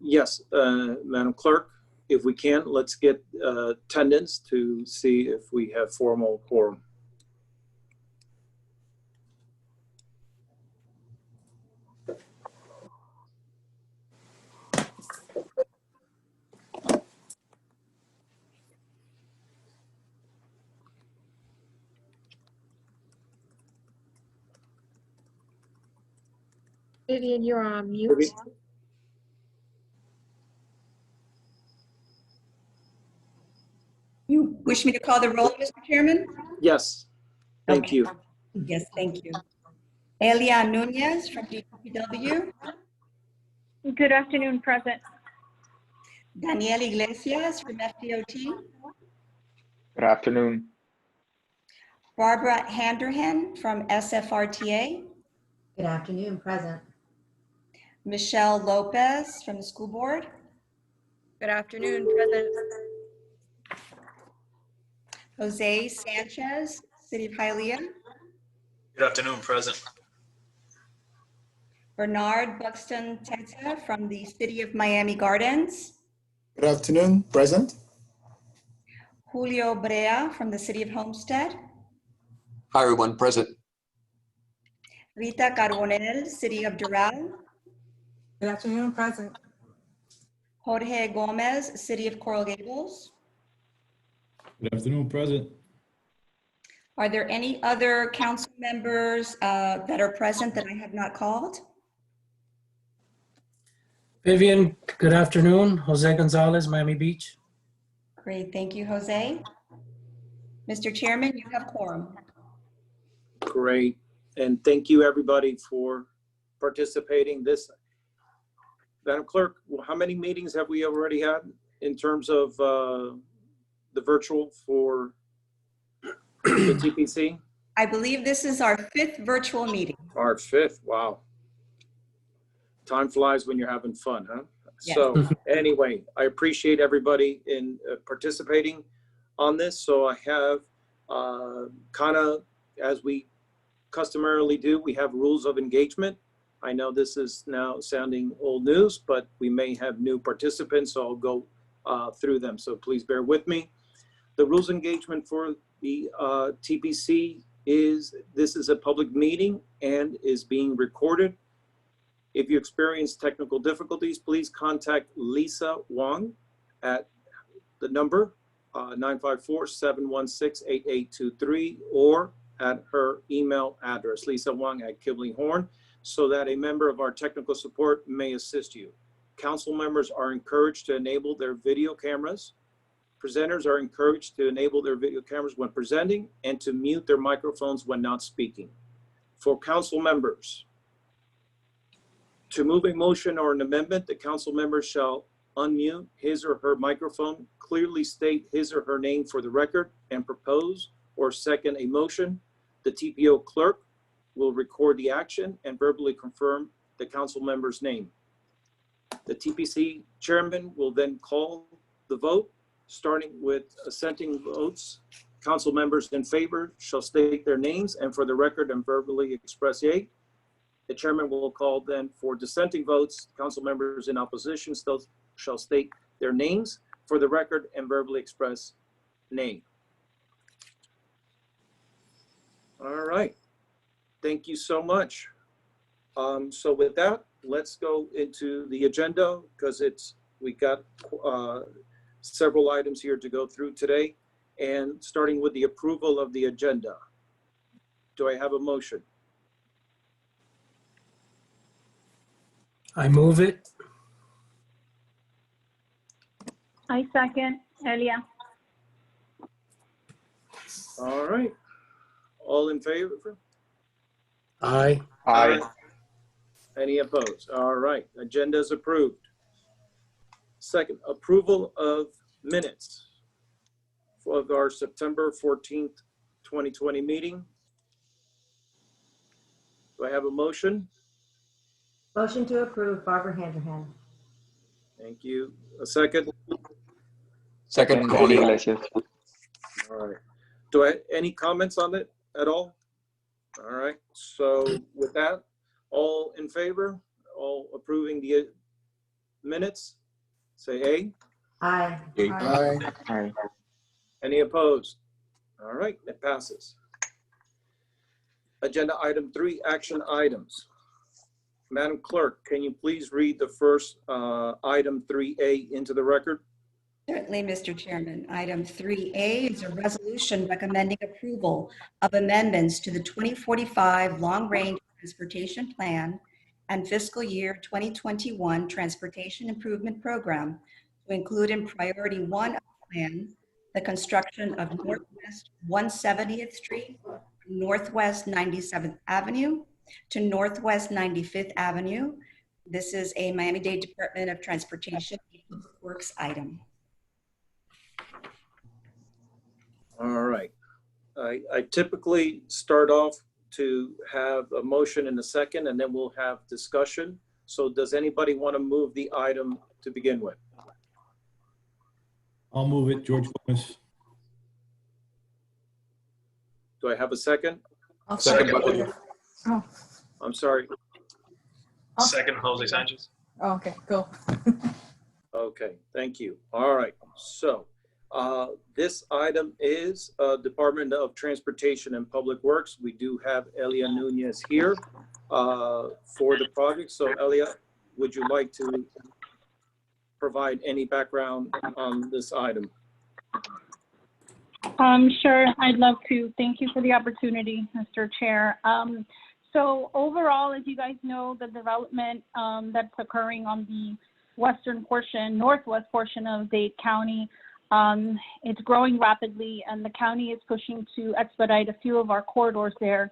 Yes, Madam Clerk, if we can, let's get attendance to see if we have formal quorum. Vivian, you're on mute. You wish me to call the roll, Mr. Chairman? Yes, thank you. Yes, thank you. Elia Nunez from DPW. Good afternoon, present. Daniel Iglesias from FDOT. Good afternoon. Barbara Handerhan from SFRTA. Good afternoon, present. Michelle Lopez from the school board. Good afternoon, present. Jose Sanchez, City of Hialeah. Good afternoon, present. Bernard Buxton Teta from the City of Miami Gardens. Good afternoon, present. Julio Brea from the City of Homestead. Hi, everyone, present. Rita Carbonell, City of Doral. Good afternoon, present. Jorge Gomez, City of Coral Gables. Good afternoon, present. Are there any other council members that are present that I have not called? Vivian, good afternoon. Jose Gonzalez, Miami Beach. Great, thank you, Jose. Mr. Chairman, you have quorum. Great, and thank you everybody for participating. Madam Clerk, how many meetings have we already had in terms of the virtual for the TPC? I believe this is our 5th virtual meeting. Our 5th, wow. Time flies when you're having fun, huh? Yes. So anyway, I appreciate everybody in participating on this. So I have kind of, as we customarily do, we have rules of engagement. I know this is now sounding old news, but we may have new participants, so I'll go through them. So please bear with me. The rules of engagement for the TPC is, this is a public meeting and is being recorded. If you experience technical difficulties, please contact Lisa Wong at the number 954-716-8823 or at her email address, lisawong@kibleyhorn, so that a member of our technical support may assist you. Council members are encouraged to enable their video cameras. Presenters are encouraged to enable their video cameras when presenting and to mute their microphones when not speaking. For council members, to move a motion or an amendment, the council member shall unmute his or her microphone, clearly state his or her name for the record, and propose or second a motion. The TPO clerk will record the action and verbally confirm the council member's name. The TPC chairman will then call the vote, starting with assenting votes. Council members in favor shall state their names and for the record and verbally express yea. The chairman will call then for dissenting votes. Council members in opposition shall state their names for the record and verbally express nay. All right, thank you so much. So with that, let's go into the agenda because we got several items here to go through today, and starting with the approval of the agenda. Do I have a motion? I move it. I second, Elia. All right. All in favor? Aye. Aye. Any opposed? All right. Agenda is approved. Second, approval of minutes of our September 14th, 2020 meeting. Do I have a motion? Motion to approve, Barbara Handerhan. Thank you. A second? Second, Daniel Iglesias. All right. Do I any comments on it at all? All right. So with that, all in favor, all approving minutes, say aye. Aye. Aye. Any opposed? All right, it passes. Agenda item 3, action items. Madam Clerk, can you please read the first item 3A into the record? Certainly, Mr. Chairman. Item 3A is a resolution recommending approval of amendments to the 2045 Long-Range Transportation Plan and Fiscal Year 2021 Transportation Improvement Program to include in Priority 1 of the plan the construction of Northwest 170th Street from Northwest 97th Avenue to Northwest 95th Avenue. This is a Miami-Dade Department of Transportation Public Works item. All right. I typically start off to have a motion in a second, and then we'll have discussion. So does anybody want to move the item to begin with? I'll move it, George Gomez. Do I have a second? I'll Second, second Butler. it. Oh, I'm sorry. Second, Jose Sanchez. okay, go. Okay, thank you. All right. So this item is Department of Transportation and Public Works. We do have Elia Nunez here for the project. So Elia, would you like to provide any background on this item? Sure, I'd love to. Thank you for the opportunity, Mr. Chair. So overall, as you guys know, the development that's occurring on the northwest portion of Dade County, it's growing rapidly, and the county is pushing to expedite a few of our corridors there.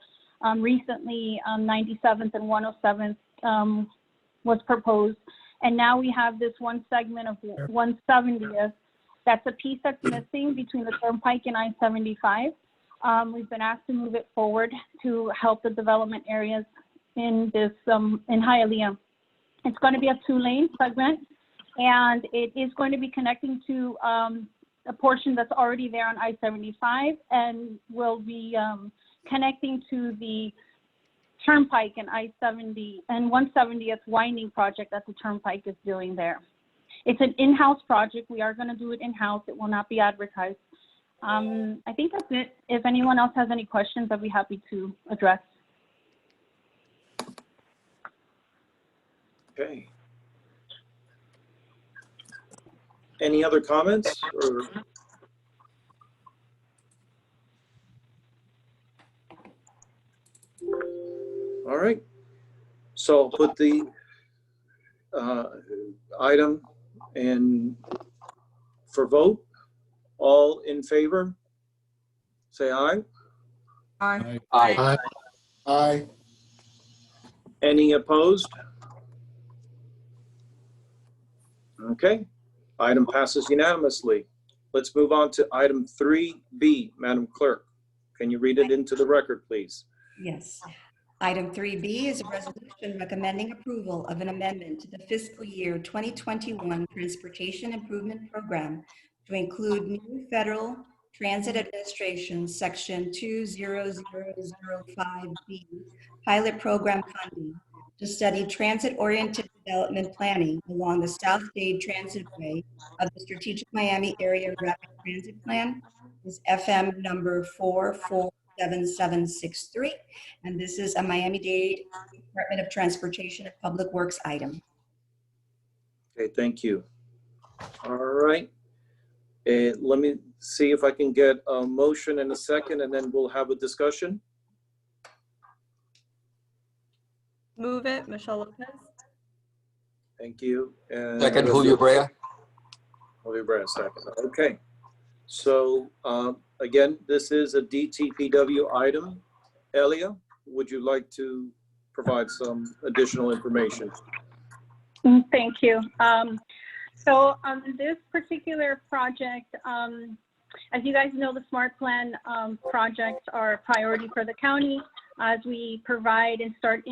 Recently, 97th and 107th was proposed, and now we have this one segment of 170th. That's a piece that's missing between the Turnpike and I-75. We've been asked to move it forward to help the development areas in this in Hialeah. It's going to be a 2-lane segment, and it is going to be connecting to a portion that's already there on I-75, and will be connecting to the Turnpike and I-70 and 170th winding project that the Turnpike is doing there. It's an in-house project. We are going to do it in-house. It will not be advertised. I think that's it. If anyone else has any questions, I'd be happy to address. Okay. Any other comments? Or? All right. So I'll put the item in for vote. All in favor, say aye. Aye. Aye. Aye. Any opposed? Okay, item passes unanimously. Let's move on to item 3B, Madam Clerk. Can you read it into the record, please? Yes. Item 3B is a resolution recommending approval of an amendment to the fiscal year 2021 Transportation Improvement Program to include new Federal Transit Administration Section 20005B pilot program funding to study transit-oriented development planning along the South Dade Transitway of the Strategic Miami Area Rapid Transit Plan, is FM number 447763, and this is a Miami-Dade Department of Transportation and Public Works item. Okay, thank you. All right. Let me see if I can get a motion in a second, and then we'll have a discussion. Move it, Michelle Lopez. Thank you. And Second, Julio Brea. Julio Brea, second. Okay. So again, this is a DTPW item. Elia, would you like to provide some additional information? Thank you. So on this particular project, as you guys know, the Smart Plan projects are a priority for the county as we provide and start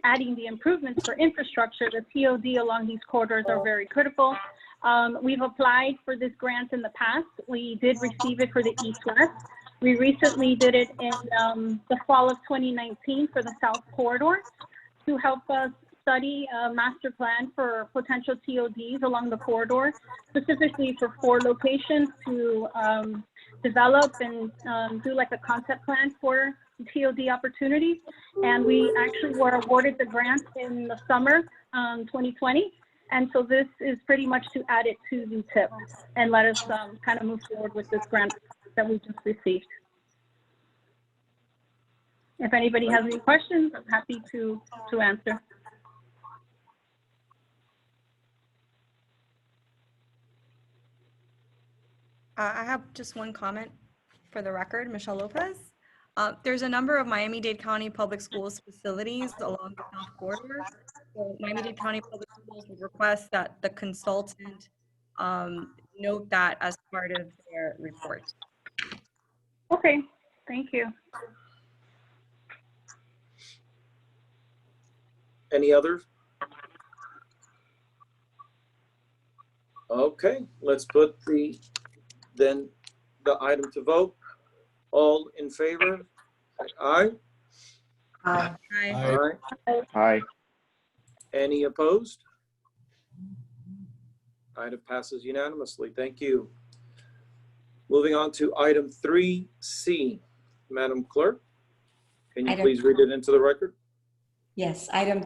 adding the improvements for infrastructure. The TOD along these corridors are very critical. We've applied for this grant in the past. We did receive it for the East-West. We recently did it in the fall of 2019 for the South Corridor to help us study a master plan for potential TODs along the corridor, specifically for 4 locations to develop and do like a concept plan for TOD opportunities. And we actually were awarded the grant in the summer 2020. And so this is pretty much to add it to the tip and let us kind of move forward with this grant that we just received. If anybody has any questions, I'm happy to answer. I have just one comment for the record, Michelle Lopez. There's a number of Miami-Dade County Public Schools facilities along the South Corridor. So Miami-Dade County Public Schools would request that the consultant note that as part of their report. Okay, thank you. Any others? Okay, let's put the item to vote. All in favor, say aye. Aye. Aye. Aye. Aye. Any opposed? Item passes unanimously. Thank you. Moving on to item 3C. Madam Clerk, can you please read it into the record? Yes, item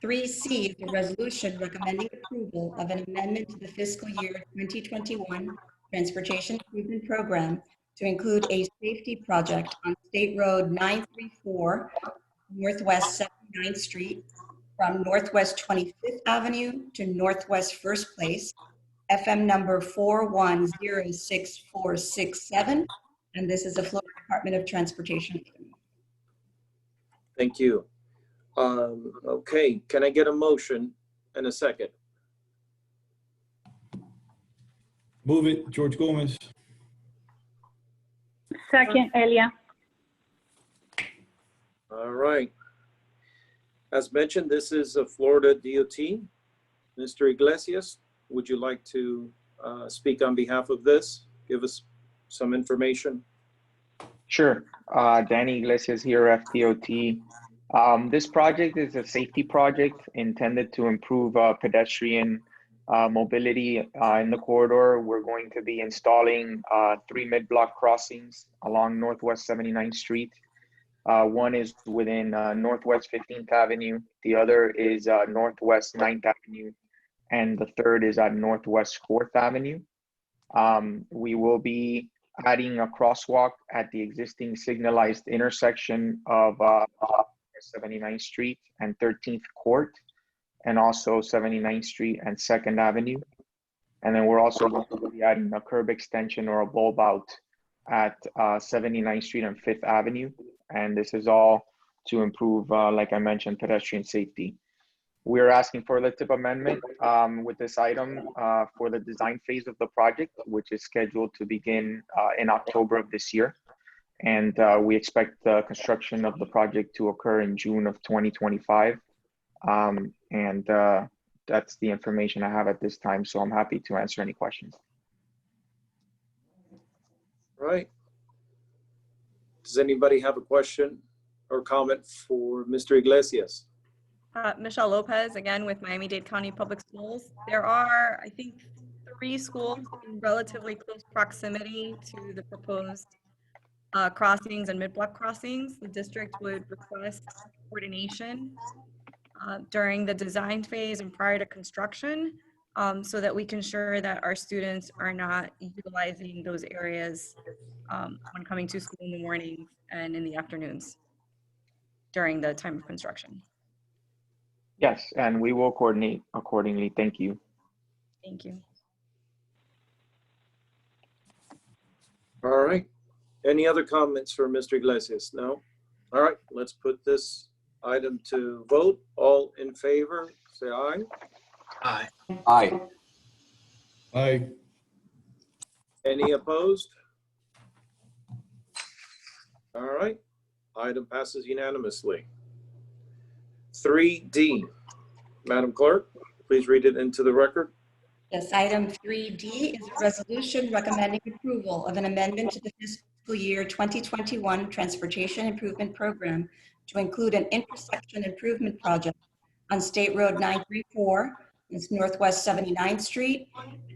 3C is a resolution recommending approval of an amendment to the fiscal year 2021 Transportation Improvement Program to include a safety project on State Road 934 Northwest 79th Street from Northwest 25th Avenue to Northwest First Place, FM number 4106467, and this is the Florida Department of Transportation. Thank you. Okay, can I get a motion and a second? Move it, George Gomez. Second, Elia. All right. As mentioned, this is a Florida DOT. Mr. Iglesias, would you like to speak on behalf of this? Give us some information. Sure. Danny Iglesias here, FDOT. This project is a safety project intended to improve pedestrian mobility in the corridor. We're going to be installing 3 mid-block crossings along Northwest 79th Street. One is within Northwest 15th Avenue. The other is Northwest 9th Avenue. And the third is at Northwest 4th Avenue. We will be adding a crosswalk at the existing signalized intersection of 79th Street and 13th Court, and also 79th Street and 2nd Avenue. And then we're also going to be adding a curb extension or a bulb out at 79th Street and 5th Avenue. And this is all to improve, like I mentioned, pedestrian safety. We're asking for the tip amendment with this item for the design phase of the project, which is scheduled to begin in October of this year. And we expect the construction of the project to occur in June of 2025. And that's the information I have at this time. So I'm happy to answer any questions. Right. Does anybody have a question or comment for Mr. Iglesias? Michelle Lopez, again with Miami-Dade County Public Schools. There are, I think, 3 schools in relatively close proximity to the proposed crossings and mid-block crossings. The district would request coordination during the design phase and prior to construction so that we can ensure that our students are not utilizing those areas when coming to school in the mornings and in the afternoons during the time of construction. Yes, and we will coordinate accordingly. Thank you. Thank you. All right. Any other comments for Mr. Iglesias? No? All right, let's put this item to vote. All in favor, say aye. Aye. Aye. Aye. Any opposed? All right, item passes unanimously. 3D, Madam Clerk, please read it into the record. Yes, item 3D is a resolution recommending approval of an amendment to the fiscal year 2021 Transportation Improvement Program to include an intersection improvement project on State Road 934, it's Northwest 79th Street,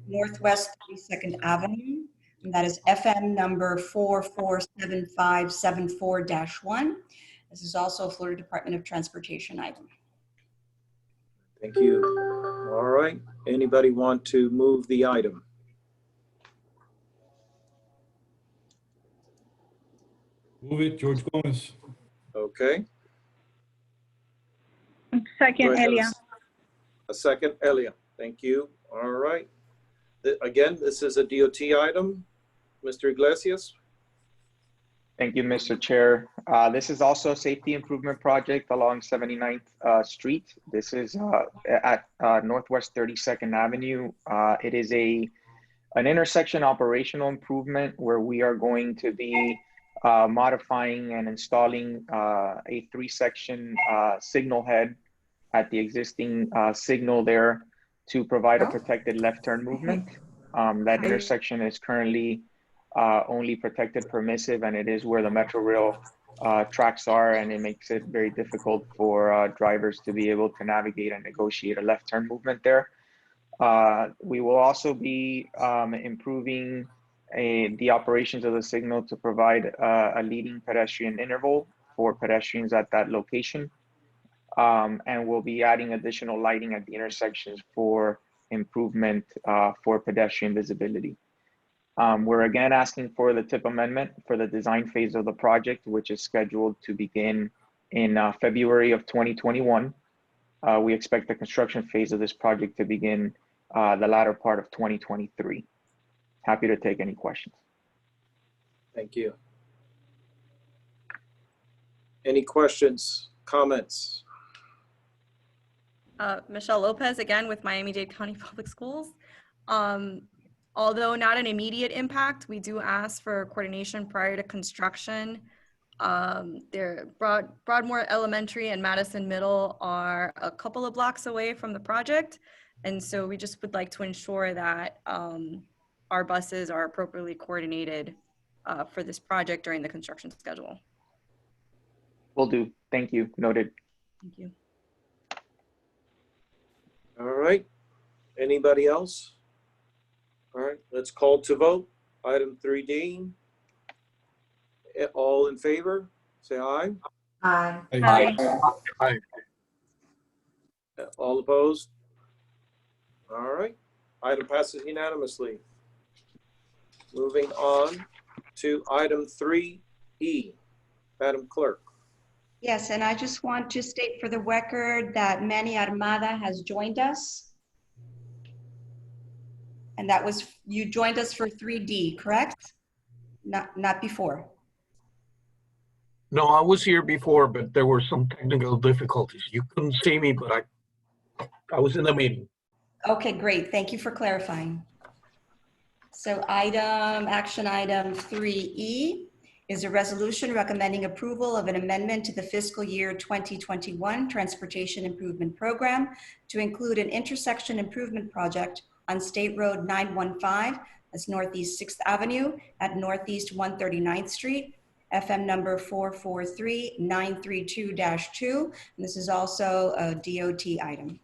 Northwest 32nd Avenue, and that is FM number 447574-1. This is also a Florida Department of Transportation item. Thank you. All right. Anybody want to move the item? Move it, George Gomez. Okay. Second, Do I have Elia. A second, Elia. Thank you. All right. Again, this is a DOT item. Mr. Iglesias? Thank you, Mr. Chair. This is also a safety improvement project along 79th Street. This is at Northwest 32nd Avenue. It is an intersection operational improvement where we are going to be modifying and installing a 3-section signal head at the existing signal there to provide a protected left turn movement. That intersection is currently only protected permissive, and it is where the Metro Rail tracks are, and it makes it very difficult for drivers to be able to navigate and negotiate a left turn movement there. We will also be improving the operations of the signal to provide a leading pedestrian interval for pedestrians at that location. And we'll be adding additional lighting at the intersections for improvement for pedestrian visibility. We're again asking for the tip amendment for the design phase of the project, which is scheduled to begin in February of 2021. We expect the construction phase of this project to begin the latter part of 2023. Happy to take any questions. Thank you. Any questions, comments? Michelle Lopez again with Miami-Dade County Public Schools. Although not an immediate impact, we do ask for coordination prior to construction. Broadmoor Elementary and Madison Middle are a couple of blocks away from the project. And so we just would like to ensure that our buses are appropriately coordinated for this project during the construction schedule. Will do. Thank you. Noted. Thank you. All right. Anybody else? All right, let's call to vote. Item 3D. All in favor, say aye. Aye. Aye. All opposed? All right, item passes unanimously. Moving on to item 3E. Madam Clerk. Yes, and I just want to state for the record that Manny Armada has joined us. And that was, you joined us for 3D, correct? Not before. No, I was here before, but there were some technical difficulties. You couldn't see me, but I was in the meeting. Okay, great. Thank you for clarifying. So action item 3E is a resolution recommending approval of an amendment to the fiscal year 2021 Transportation Improvement Program to include an intersection improvement project on State Road 915, that's Northeast 6th Avenue at Northeast 139th Street, FM number 443932-2. And this is also a DOT item.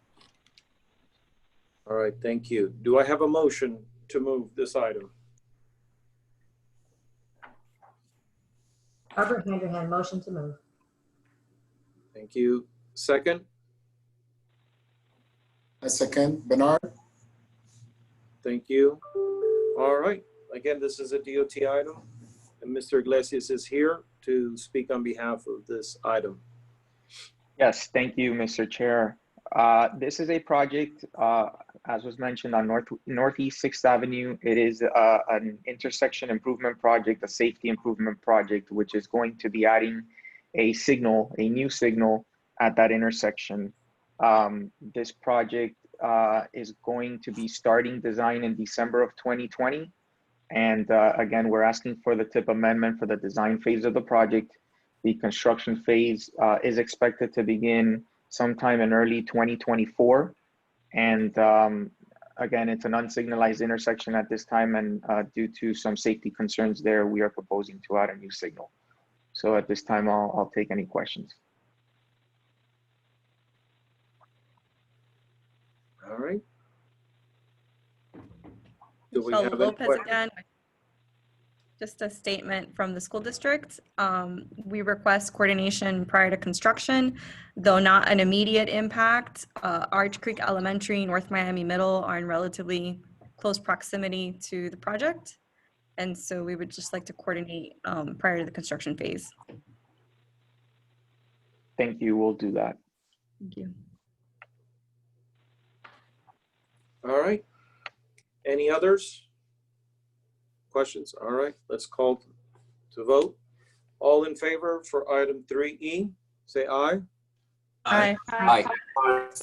All right, thank you. Do I have a motion to move this item? Barbara Vanderhand, motion to move. Thank you. Second? I second. Bernard? Thank you. All right. Again, this is a DOT item, and Mr. Iglesias is here to speak on behalf of this item. Yes, thank you, Mr. Chair. This is a project, as was mentioned, on Northeast 6th Avenue. It is an intersection improvement project, a safety improvement project, which is going to be adding a new signal at that intersection. This project is going to be starting design in December of 2020. And again, we're asking for the tip amendment for the design phase of the project. The construction phase is expected to begin sometime in early 2024. And again, it's an unsignalized intersection at this time. And due to some safety concerns there, we are proposing to add a new signal. So at this time, I'll take any questions. All right. Do we Michelle have any Lopez questions? again. Just a statement from the school district. We request coordination prior to construction, though not an immediate impact. Arch Creek Elementary, North Miami Middle are in relatively close proximity to the project. And so we would just like to coordinate prior to the construction phase. Thank you. We'll do that. Thank you. All right. Any others? Questions? All right, let's call to vote. All in favor for item 3E, say aye. Aye. Aye.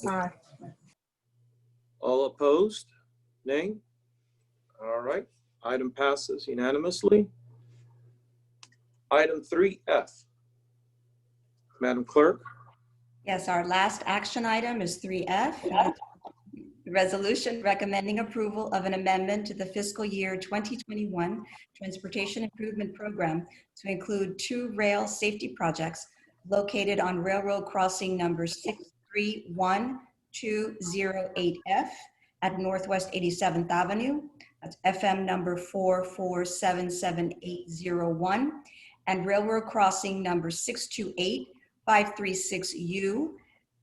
Aye. All opposed? Nay? All right, item passes unanimously. Item 3F. Madam Clerk? Yes, our last action item is 3F. The resolution recommending approval of an amendment to the fiscal year 2021 Transportation Improvement Program to include 2 rail safety projects located on railroad crossing number 631208F at Northwest 87th Avenue. That's FM number 4477801, and railroad crossing number 628536U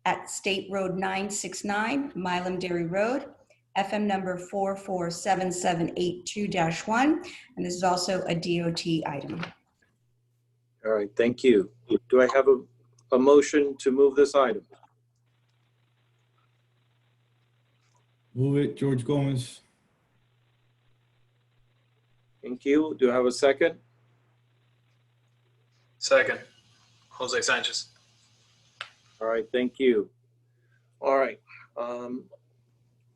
at State Road 969, Miami-Dade Road, FM number 447782-1, and this is also a DOT item. All right, thank you. Do I have a motion to move this item? Move it, George Gomez. Thank you. Do I have a second? Second, Jose Sanchez. All right, thank you. All right.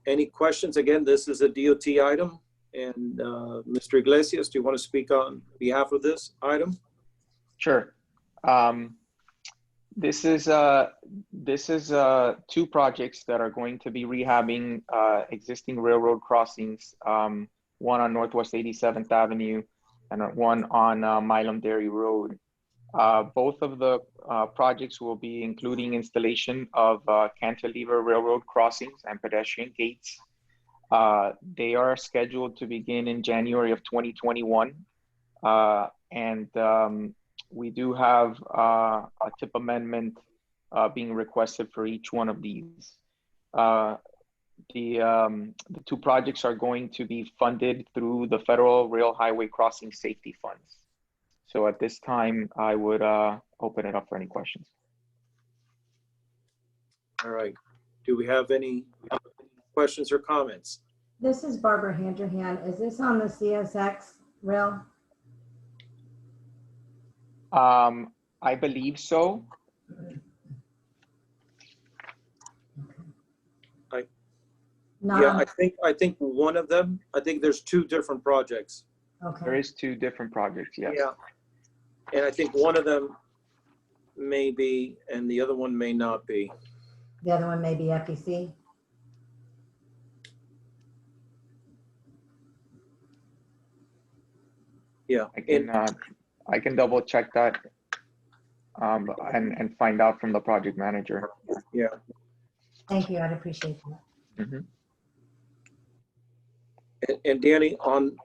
Any questions? Again, this is a DOT item. And Mr. Iglesias, do you want to speak on behalf of this item? Sure. This is 2 projects that are going to be rehabbing existing railroad crossings, one on Northwest 87th Avenue and one on Miami-Dade Road. Both of the projects will be including installation of cantilever railroad crossings and pedestrian gates. They are scheduled to begin in January of 2021. We do have a tip amendment being requested for each one of these. The 2 projects are going to be funded through the Federal Rail Highway Crossing Safety Funds. So at this time, I would open it up for any questions. All right. Do we have any questions or comments? This is Barbara Handrahan. Is this on the CSX rail? I believe so. Yeah, I think one of them, I think there's 2 different projects. Okay. There is 2 different projects, yes. Yeah. And I think one of them may be, and the other one may not be. The other one may be FEC. Yeah. I can double check that and find out from the project manager. Yeah. Thank you. I'd appreciate that. Mm-hmm. And Danny, on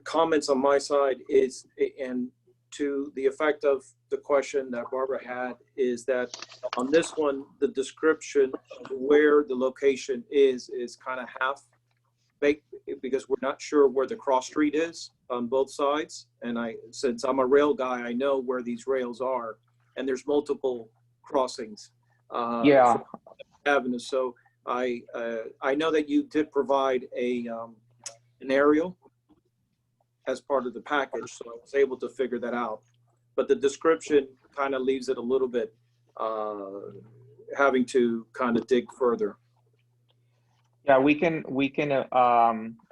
comments on my side is, and to the effect of the question that Barbara had, is that on this one, the description of where the location is kind of half baked because we're not sure where the cross street is on both sides. And since I'm a rail guy, I know where these rails are, and there's multiple crossings. Yeah. Avenues. So I know that you did provide an aerial as part of the package, so I was able to figure that out. But the description kind of leaves it a little bit having to kind of dig further. Yeah, we can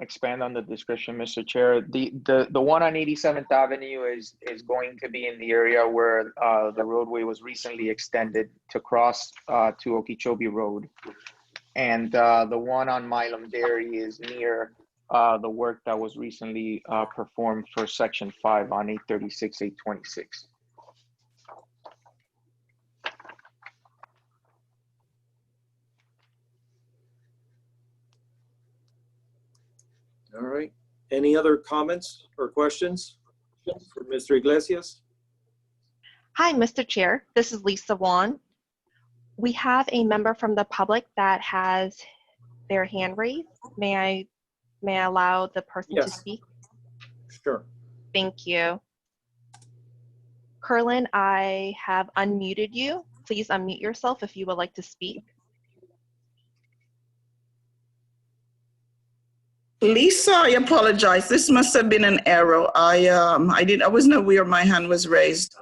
expand on the description, Mr. Chair. The one on 87th Avenue is going to be in the area where the roadway was recently extended to cross to Okeechobee Road, and the one on Miami-Dade is near the work that was recently performed for Section 5 on 836, 826. All right. Any other comments or questions for Mr. Iglesias? Hi, Mr. Chair. This is Lisa Wan. We have a member from the public that has their hand raised. May I allow the person to Yes. speak? Sure. Thank you. Curlin, I have unmuted you. Please unmute yourself if you would like to speak. Lisa, I apologize. This must have been an error. I wasn't aware my hand was raised.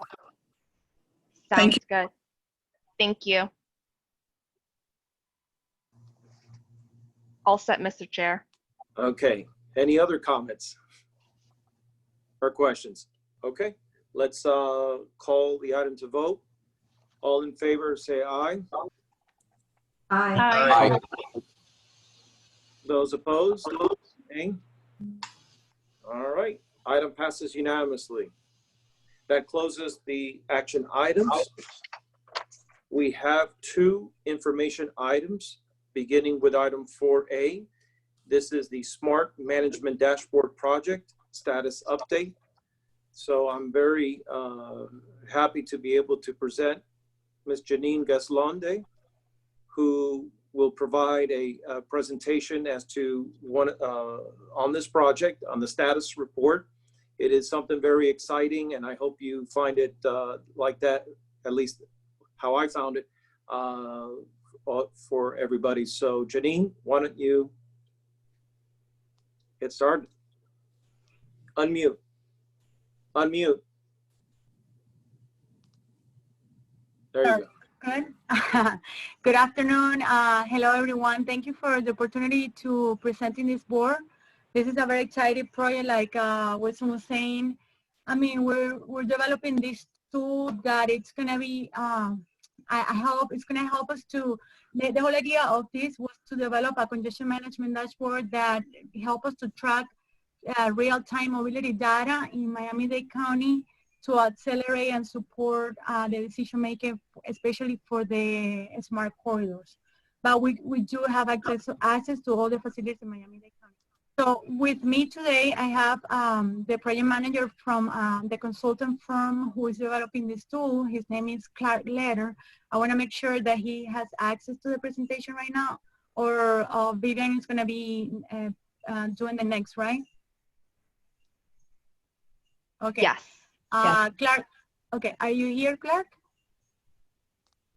Sounds good. Thank you. All set, Mr. Chair. Okay. Any other comments or questions? Okay. Let's call the item to vote. All in favor, say aye. Aye. Aye. Those opposed? Nay. All right. Item passes unanimously. That closes the action items. We have 2 information items, beginning with item 4A. This is the Smart Management Dashboard Project status update. So I'm very happy to be able to present Ms. Janine Gaslonde, who will provide a presentation as to on this project, on the status report. It is something very exciting, and I hope you find it like that, at least how I found it, for everybody. So Janine, why don't you get started? Unmute. Unmute. There you go. Good. Good afternoon. Hello, everyone. Thank you for the opportunity to present in this board. This is a very exciting project, like Wilson was saying. I mean, we're developing this tool that it's gonna be. I hope it's gonna help us to. The whole idea of this was to develop a congestion management dashboard that help us to track real-time mobility data in Miami-Dade County to accelerate and support the decision making, especially for the smart corridors. But we do have access to all the facilities in Miami-Dade County. So with me today, I have the project manager from the consultant firm who is developing this tool. His name is Clark Leder. I want to make sure that he has access to the presentation right now, or Vivian is going to be doing the next, right? Okay. Yes. Clark, okay, are you here, Clark?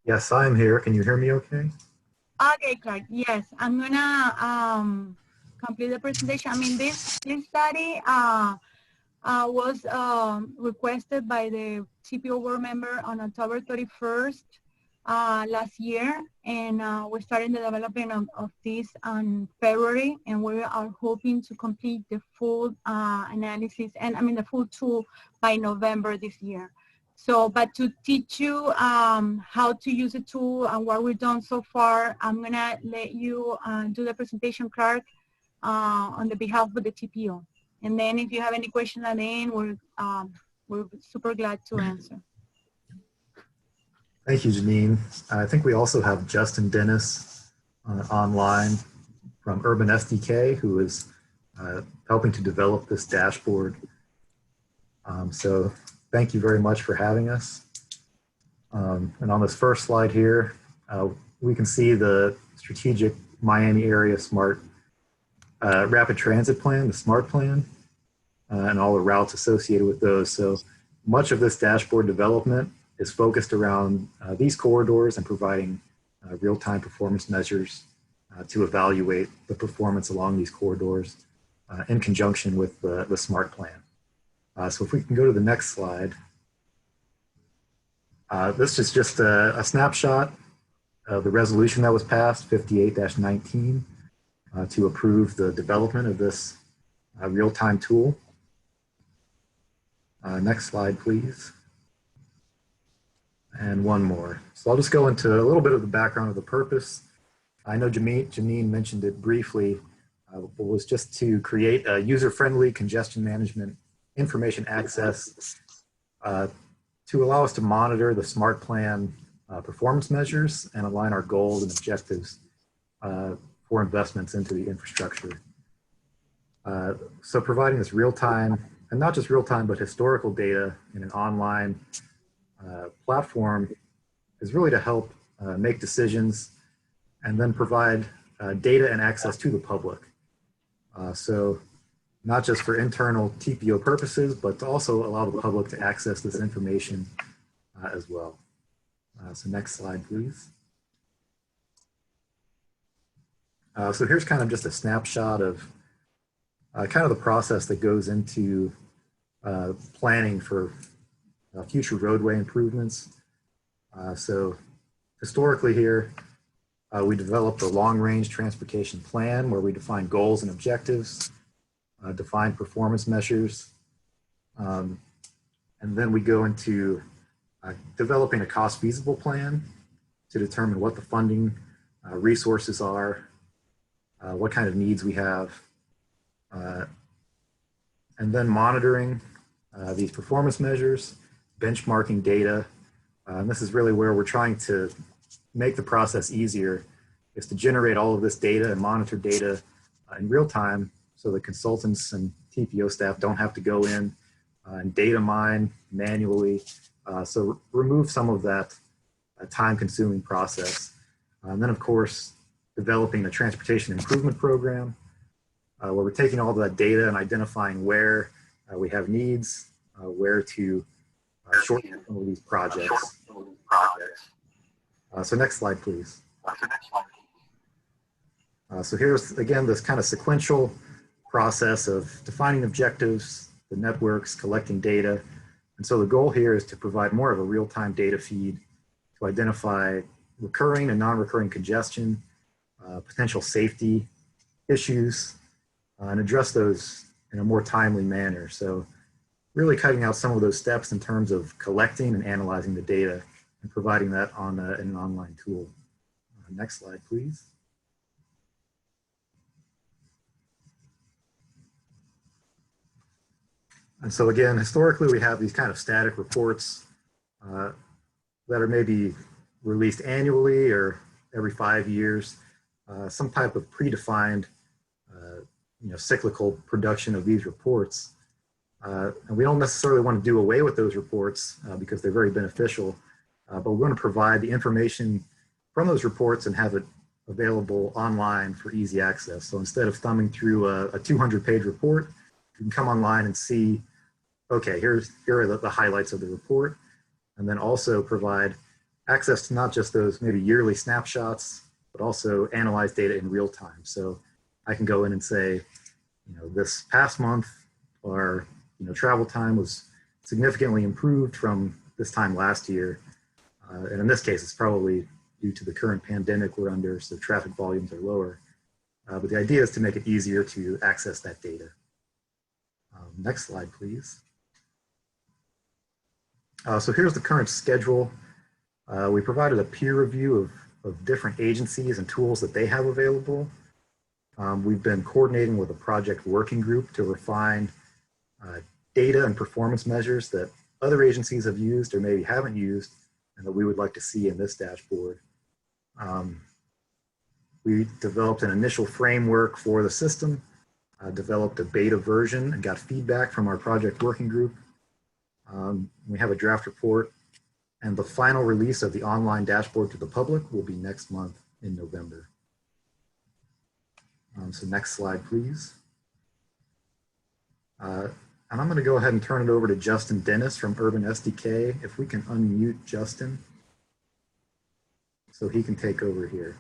Yes, I'm here. Can you hear me okay? Okay, Clark, yes. I'm gonna complete the presentation. I mean, this study was requested by the CPO board member on October 31st last year, and we started the development of this on February, and we are hoping to complete the full analysis and the full tool by November this year. So, but to teach you how to use the tool and what we've done so far, I'm gonna let you do the presentation, Clark, on the behalf of the TPO. And then if you have any questions at the end, we're super glad to answer. Thank you, Janine. I think we also have Justin Dennis online from Urban SDK, who is helping to develop this dashboard. So thank you very much for having us. And on this first slide here, we can see the strategic Miami area smart rapid transit plan, the SMART plan, and all the routes associated with those. So much of this dashboard development is focused around these corridors and providing real-time performance measures to evaluate the performance along these corridors in conjunction with the SMART plan. So if we can go to the next slide. This is just a snapshot of the resolution that was passed, 58-19, to approve the development of this real-time tool. Next slide, please. And one more. So I'll just go into a little bit of the background of the purpose. I know Janine mentioned it briefly. It was just to create a user-friendly congestion management information access to allow us to monitor the SMART plan performance measures and align our goals and objectives for investments into the infrastructure. So providing this real-time, and not just real-time, but historical data in an online platform is really to help make decisions and then provide data and access to the public. So not just for internal TPO purposes, but to also allow the public to access this information as well. So next slide, please. So here's kind of just a snapshot of kind of the process that goes into planning for future roadway improvements. So historically here, we developed a long-range transportation plan where we define goals and objectives, define performance measures, and then we go into developing a cost-feasible plan to determine what the funding resources are, what kind of needs we have, and then monitoring these performance measures, benchmarking data. And this is really where we're trying to make the process easier, is to generate all of this data and monitor data in real time so the consultants and TPO staff don't have to go in and data mine manually. So remove some of that time-consuming process. And then, of course, developing a transportation improvement program where we're taking all of that data and identifying where we have needs, where to shorten some of these projects. So next slide, please. So here's, again, this kind of sequential process of defining objectives, the networks, collecting data. And so the goal here is to provide more of a real-time data feed to identify recurring and non-recurring congestion, potential safety issues, and address those in a more timely manner. So really cutting out some of those steps in terms of collecting and analyzing the data and providing that on in an online tool. Next slide, please. And so again, historically, we have these kind of static reports that are maybe released annually or every 5 years, some type of predefined cyclical production of these reports. And we don't necessarily want to do away with those reports because they're very beneficial, but we're going to provide the information from those reports and have it available online for easy access. So instead of thumbing through a 200-page report, you can come online and see, okay, here are the highlights of the report, and then also provide access to not just those maybe yearly snapshots, but also analyze data in real time. So I can go in and say, this past month, our travel time was significantly improved from this time last year. And in this case, it's probably due to the current pandemic we're under, so traffic volumes are lower. But the idea is to make it easier to access that data. Next slide, please. So here's the current schedule. We provided a peer review of different agencies and tools that they have available. We've been coordinating with a project working group to refine data and performance measures that other agencies have used or maybe haven't used and that we would like to see in this dashboard. We developed an initial framework for the system, developed a beta version and got feedback from our project working group. We have a draft report, and the final release of the online dashboard to the public will be next month in November. So next slide, please. And I'm going to go ahead and turn it over to Justin Dennis from Urban SDK. If we can unmute Justin so he can take over here.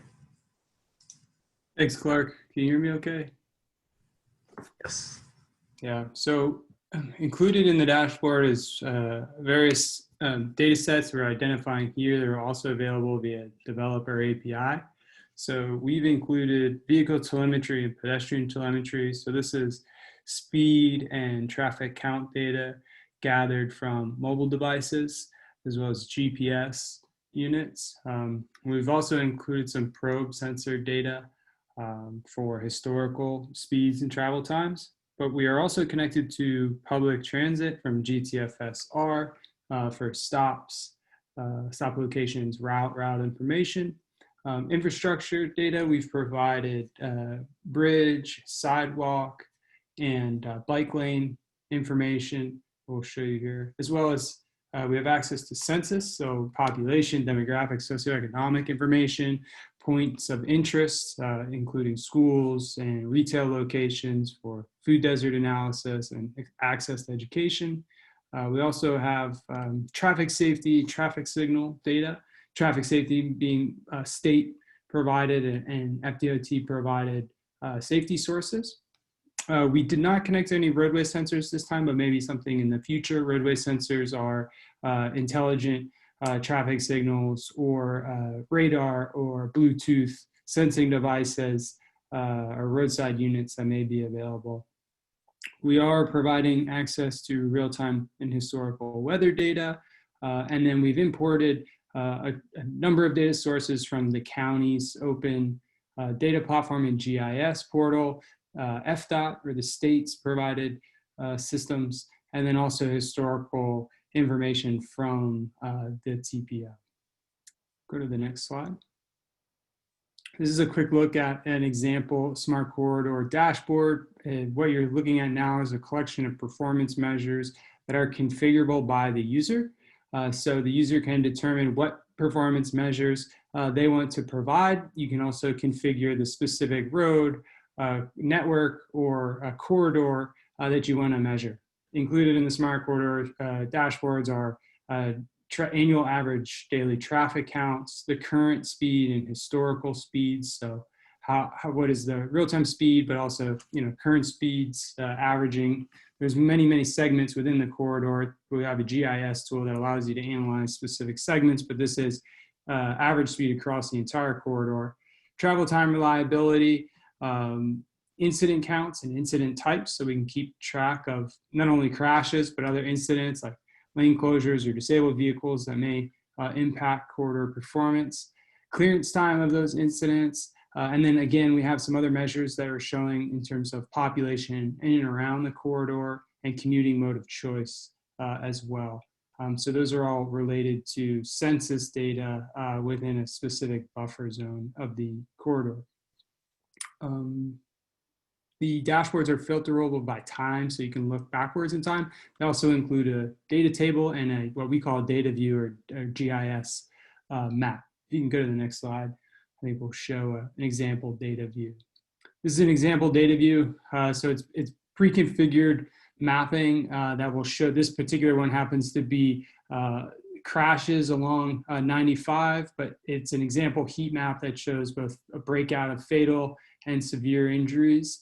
Thanks, Clark. Can you hear me okay? Yes. Yeah, so included in the dashboard is various data sets we're identifying here that are also available via developer API. So we've included vehicle telemetry and pedestrian telemetry. So this is speed and traffic count data gathered from mobile devices, as well as GPS units. We've also included some probe sensor data for historical speeds and travel times. But we are also connected to public transit from GTFSR for stops, stop locations, route information. Infrastructure data, we've provided bridge, sidewalk and bike lane information we'll show you here, as well as we have access to census, so population, demographic, socioeconomic information, points of interest, including schools and retail locations for food desert analysis and access to education. We also have traffic safety, traffic signal data, traffic safety being state provided and FDOT provided safety sources. We did not connect any roadway sensors this time, but maybe something in the future. Roadway sensors are intelligent traffic signals or radar or Bluetooth sensing devices or roadside units that may be available. We are providing access to real-time and historical weather data. And then we've imported a number of data sources from the county's open data platform and GIS portal, FDOT, or the state's provided systems, and then also historical information from the TPO. Go to the next slide. This is a quick look at an example smart corridor dashboard. What you're looking at now is a collection of performance measures that are configurable by the user. So the user can determine what performance measures they want to provide. You can also configure the specific road, network, or a corridor that you want to measure. Included in the smart corridor dashboards are annual average daily traffic counts, the current speed and historical speeds. So what is the real-time speed, but also current speeds averaging. There's many segments within the corridor. We have a GIS tool that allows you to analyze specific segments, but this is average speed across the entire corridor. Travel time reliability, incident counts and incident types, so we can keep track of not only crashes, but other incidents like lane closures or disabled vehicles that may impact corridor performance, clearance time of those incidents, and then again, we have some other measures that are showing in terms of population in and around the corridor and commuting mode of choice as well. So those are all related to census data within a specific buffer zone of the corridor. The dashboards are filterable by time, so you can look backwards in time. They also include a data table and what we call a data view or GIS map. You can go to the next slide. I think we'll show an example data view. This is an example data view. So it's pre-configured mapping that will show. This particular one happens to be crashes along 95, but it's an example heat map that shows both a breakout of fatal and severe injuries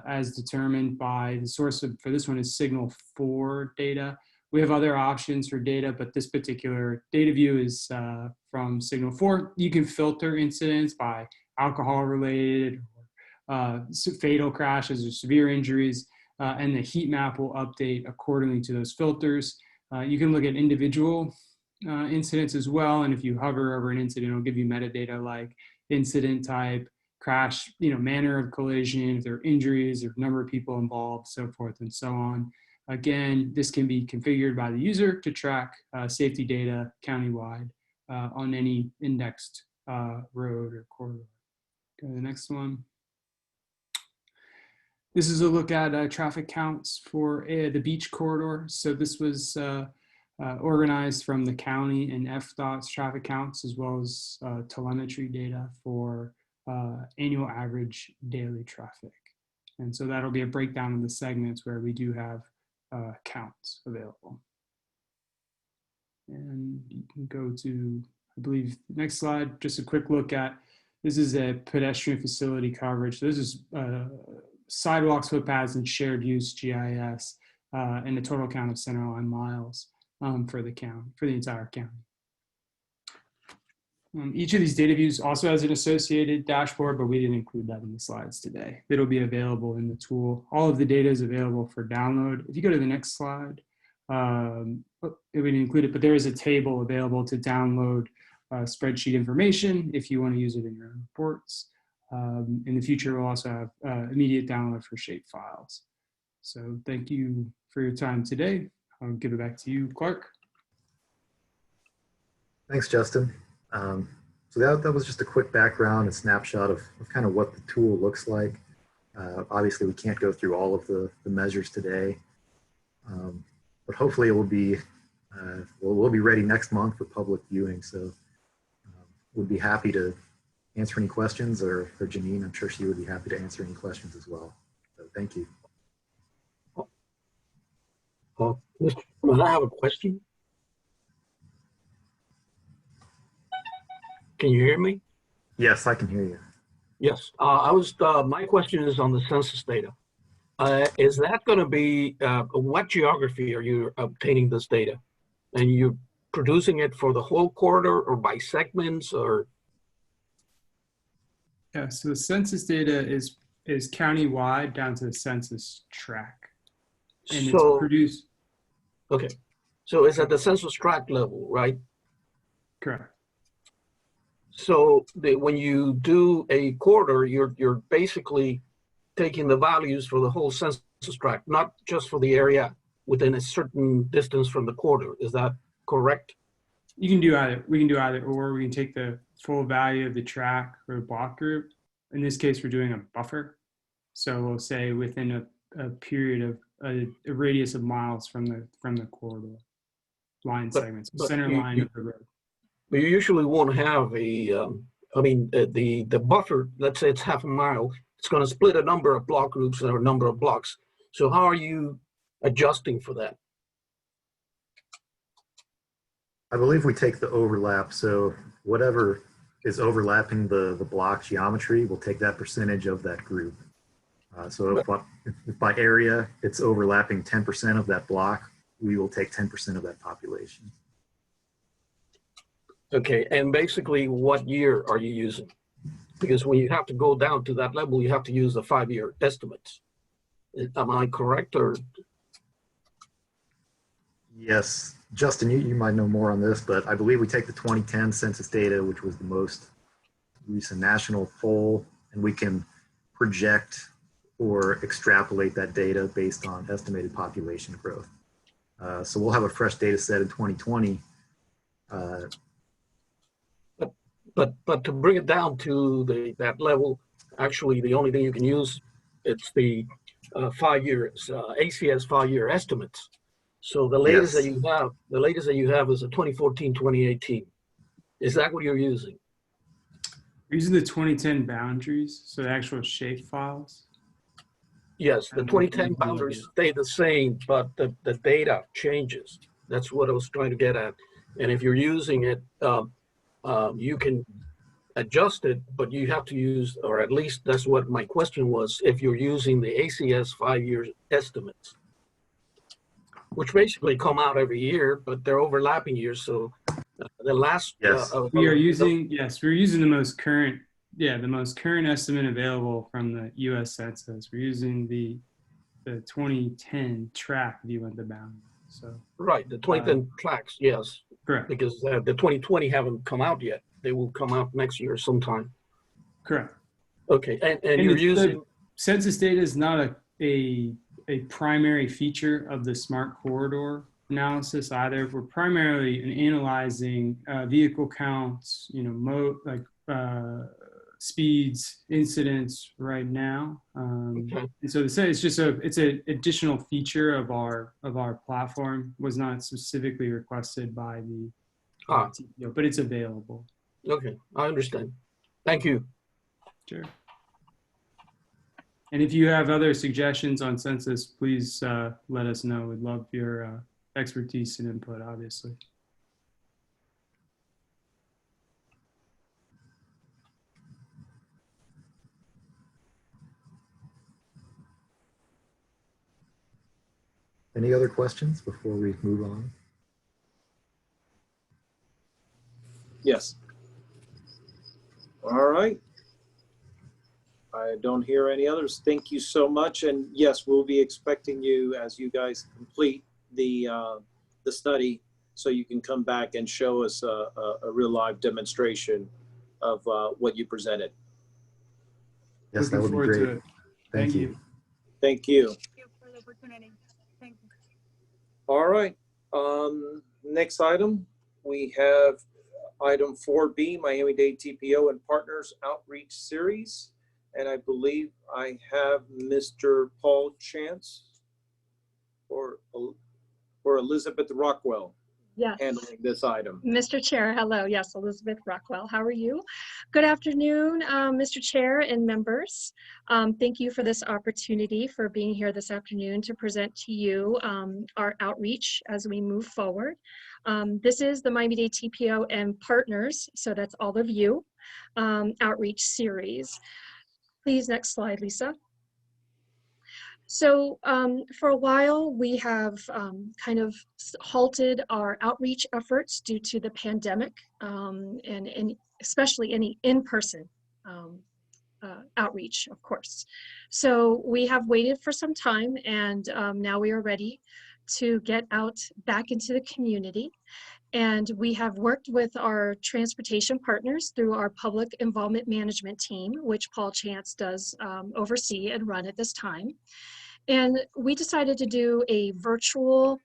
as determined by the source for this one is Signal 4 data. We have other options for data, but this particular data view is from Signal 4. You can filter incidents by alcohol-related, fatal crashes or severe injuries, and the heat map will update accordingly to those filters. You can look at individual incidents as well, and if you hover over an incident, it'll give you metadata like incident type, crash, manner of collision, if there are injuries, or number of people involved, so forth and so on. Again, this can be configured by the user to track safety data countywide on any indexed road or corridor. Go to the next one. This is a look at traffic counts for the beach corridor. So this was organized from the county and FDOT's traffic counts, as well as telemetry data for annual average daily traffic. And so that'll be a breakdown of the segments where we do have counts available. And you can go to, I believe, next slide, just a quick look at, this is a pedestrian facility coverage. So this is sidewalks, footpaths, and shared use GIS, and the total count of centerline miles for the county, for the entire county. Each of these data views also has an associated dashboard, but we didn't include that in the slides today. It'll be available in the tool. All of the data is available for download. If you go to the next slide, it would include it, but there is a table available to download spreadsheet information if you want to use it in your own reports. In the future, we'll also have immediate download for shape files. So thank you for your time today. I'll give it back to you, Clark. Thanks, Justin. So that was just a quick background and snapshot of kind of what the tool looks like. Obviously, we can't go through all of the measures today, but hopefully it will be, we'll be ready next month for public viewing. So we'd be happy to answer any questions, or Janine, I'm sure she would be happy to answer any questions as well. So thank you. Mr. Chairman, I have a question. Can you hear me? Yes, I can hear you. Yes, my question is on the census data. Is that going to be, what geography are you obtaining this data? And you're producing it for the whole corridor or by segments or? Yeah, so the census data is county-wide down to the census tract. And it's produced. Okay, so it's at the census tract level, right? Correct. So when you do a corridor, you're basically taking the values for the whole census tract, not just for the area within a certain distance from the corridor. Is that correct? You can do either. We can do either, or we can take the full value of the tract or block group. In this case, we're doing a buffer. So we'll say within a period of a radius of miles from the corridor line segments, center line of the road. But you usually won't have a, the buffer, let's say it's half a mile, it's going to split a number of block groups or a number of blocks. So how are you adjusting for that? I believe we take the overlap. So whatever is overlapping the block geometry, we'll take that percentage of that group. So if by area it's overlapping 10% of that block, we will take 10% of that population. Okay, and basically what year are you using? Because when you have to go down to that level, you have to use the 5-year estimates. Am I correct or? Yes, Justin, you might know more on this, but I believe we take the 2010 census data, which was the most recent national poll, and we can project or extrapolate that data based on estimated population growth. So we'll have a fresh data set in 2020. But to bring it down to that level, actually the only thing you can use, it's the 5 years, ACS 5-year estimates. So the latest that you have is a 2014, 2018. Is that what you're using? We're using the 2010 boundaries, so the actual shape files. Yes, the 2010 boundaries stay the same, but the data changes. That's what I was trying to get at. And if you're using it, you can adjust it, but you have to use, or at least that's what my question was, if you're using the ACS 5-year estimates, which basically come out every year, but they're overlapping years. So the last we're using the most current, the most current estimate available from the U.S. Census. We're using the 2010 track if you want the boundary. So right, the 2010 tracks, yes, correct, because the 2020 haven't come out yet. They will come out next year sometime. Correct. Okay, and you're using census data is not a primary feature of the smart corridor analysis either. We're primarily analyzing vehicle counts, speeds, incidents right now. Okay. And so it's just it's an additional feature of our platform. Was not specifically requested by the TPO, but it's available. Okay, I understand. Thank you. Sure. And if you have other suggestions on census, please let us know. We'd love your expertise and input, obviously. Any other questions before we move on? Yes. All right. I don't hear any others. Thank you so much. And yes, we'll be expecting you as you guys complete the study, so you can come back and show us a real live demonstration of what you presented. Yes, that would be great. Thank you. Thank you. Thank you for the opportunity. Thank you. All right. Next item, we have item 4B, Miami-Dade TPO and Partners Outreach Series. And I believe I have Mr. Paul Chance or Elizabeth Rockwell Yes. handling this item. Mr. Chair, hello. Yes, Elizabeth Rockwell. How are you? Good afternoon, Mr. Chair and members. Thank you for this opportunity for being here this afternoon to present to you our outreach as we move forward. This is the Miami-Dade TPO and partners, so that's all of you, outreach series. Please, next slide, Lisa. So for a while, we have kind of halted our outreach efforts due to the pandemic and especially any in-person outreach, of course. So we have waited for some time, and now we are ready to get out back into the community. And we have worked with our transportation partners through our public involvement management team, which Paul Chance does oversee and run at this time. And we decided to do a virtual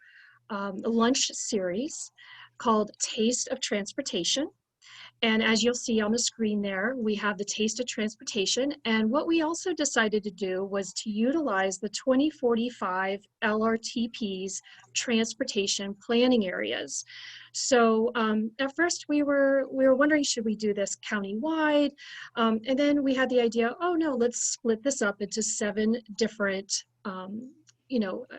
lunch series called Taste of Transportation. And as you'll see on the screen there, we have the Taste of Transportation. And what we also decided to do was to utilize the 2045 LRTP's transportation planning areas. So at first we were wondering, should we do this countywide? And then we had the idea, oh no, let's split this up into 7 different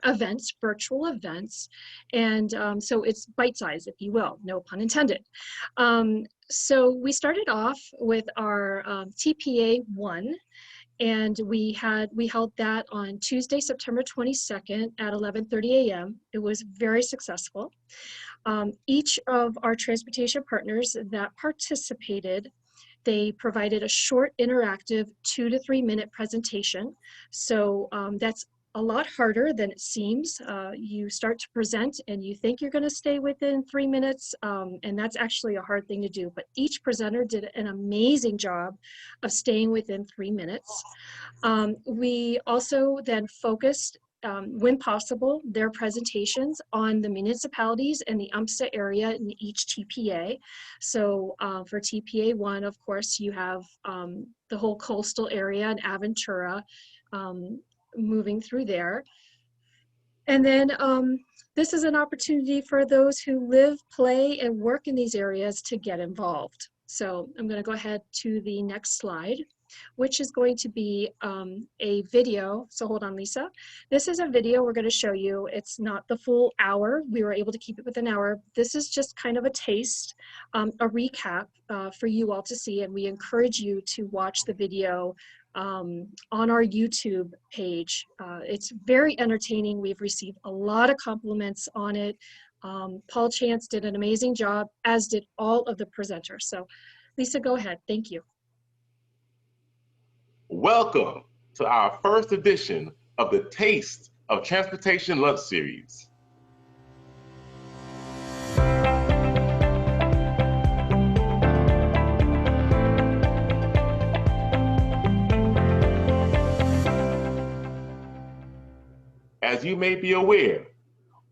events, virtual events. And so it's bite-sized, if you will, no pun intended. So we started off with our TPA 1, and we held that on Tuesday, September 22nd at 11:30 a.m. It was very successful. Each of our transportation partners that participated, they provided a short interactive 2 to 3 minute presentation. So that's a lot harder than it seems. You start to present and you think you're going to stay within 3 minutes, and that's actually a hard thing to do. But each presenter did an amazing job of staying within 3 minutes. We also then focused, when possible, their presentations on the municipalities and the UMSA area in each TPA. So for TPA 1, of course, you have the whole coastal area and Aventura, moving through there. And then this is an opportunity for those who live, play, and work in these areas to get involved. So I'm going to go ahead to the next slide, which is going to be a video. So hold on, Lisa. This is a video we're going to show you. It's not the full hour. We were able to keep it with an hour. This is just kind of a taste, a recap for you all to see, and we encourage you to watch the video on our YouTube page. It's very entertaining. We've received a lot of compliments on it. Paul Chance did an amazing job, as did all of the presenters. So Lisa, go ahead. Thank you. Welcome to our first edition of the Taste of Transportation Lunch Series. As you may be aware,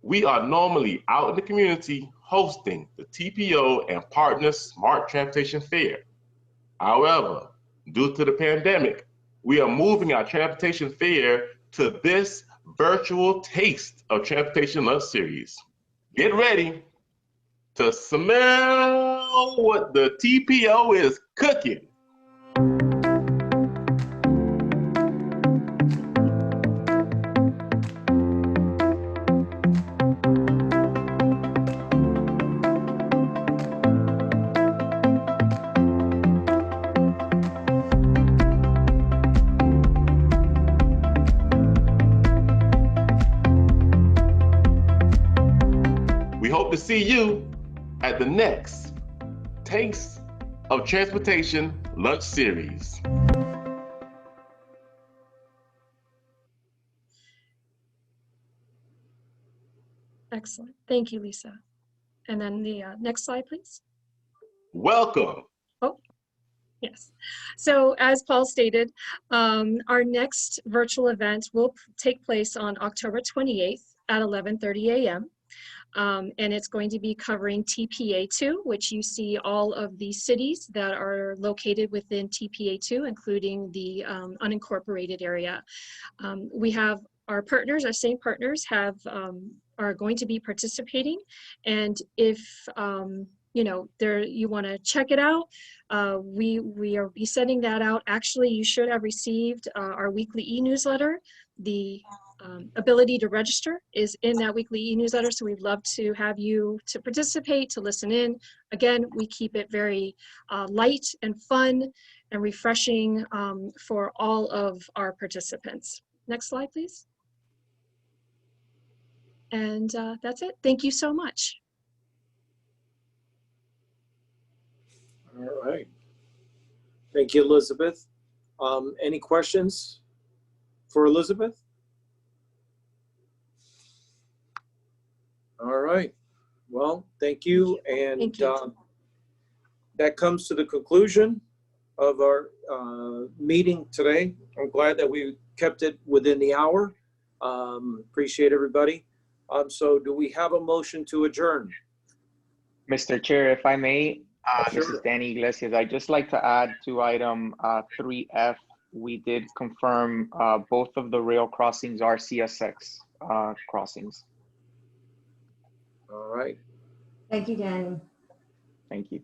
we are normally out in the community hosting the TPO and Partners Smart Transportation Fair. However, due to the pandemic, we are moving our transportation fair to this virtual Taste of Transportation Lunch Series. Get ready to smell what the TPO is cooking. We hope to see you at the next Taste of Transportation Lunch Series. Excellent. Thank you, Lisa. And then the next slide, please. Welcome. Oh, yes. So as Paul stated, our next virtual event will take place on October 28th at 11:30 a.m. And it's going to be covering TPA2, which you see all of the cities that are located within TPA2, including the unincorporated area. We have our partners, our same partners are going to be participating. And if you know, you want to check it out, we are be sending that out. Actually, you should have received our weekly e-newsletter. The ability to register is in that weekly e-newsletter, so we'd love to have you to participate, to listen in. Again, we keep it very light and fun and refreshing for all of our participants. Next slide, please. And that's it. Thank you so much. All right. Thank you, Elizabeth. Any questions for Elizabeth? All right. Well, thank you. And Thank you. That comes to the conclusion of our meeting today. I'm glad that we kept it within the hour. Appreciate everybody. So do we have a motion to adjourn? Mr. Chair, if I may, this Sure. is Danny Iglesias. I'd just like to add to item 3F. We did confirm both of the rail crossings are CSX crossings. All right. Thank you, Danny. Thank you.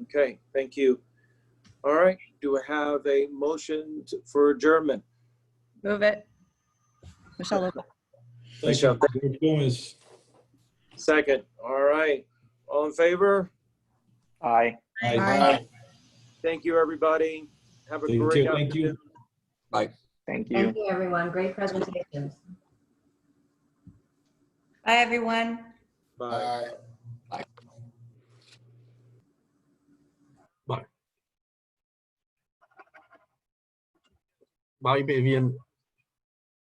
Okay, thank you. All right, do I have a motion for adjournment? Move it. Michelle Lopez. Michelle, George Gomez. second. All right, all in favor? Aye. Aye. Thank you, everybody. Have a Thank great you. Thank afternoon. you. Bye. Thank you. Thank you, everyone. Great presentations. Bye, everyone. Bye. Bye, Vivian.